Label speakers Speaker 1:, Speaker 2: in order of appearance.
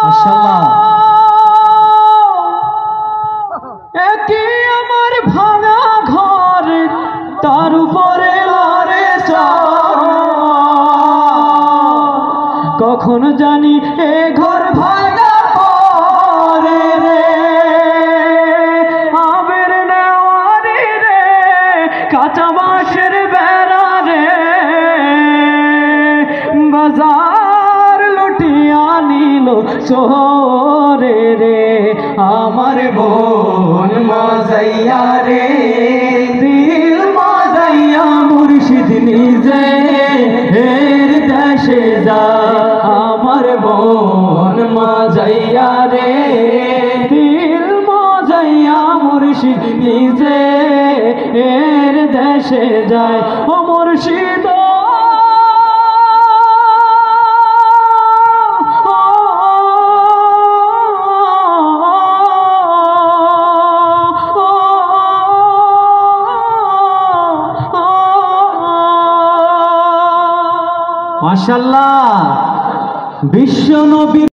Speaker 1: মাশাআল্লাহ। একই আমার ভাঙা ঘর, তার উপরে লড়ে কখন জানি এ ঘর ভাঙা পরে রে, আবের নেওয়ারি রে, কাঁচা বাঁশের বেড়া রে, বাজার লুটিয়া নিল চোরে রে, আমার বোন মজাইয়া রে, দিল মজাইয়া মুর্শিদ নিজে এর দেশে যা, আমার বোন মজাইয়া রে, দিল মজাইয়া মুর্শিদ নিজে এর দেশে যায়। ও মুর্শিদ মাশাআল্লাহ। বিশ্ব নবী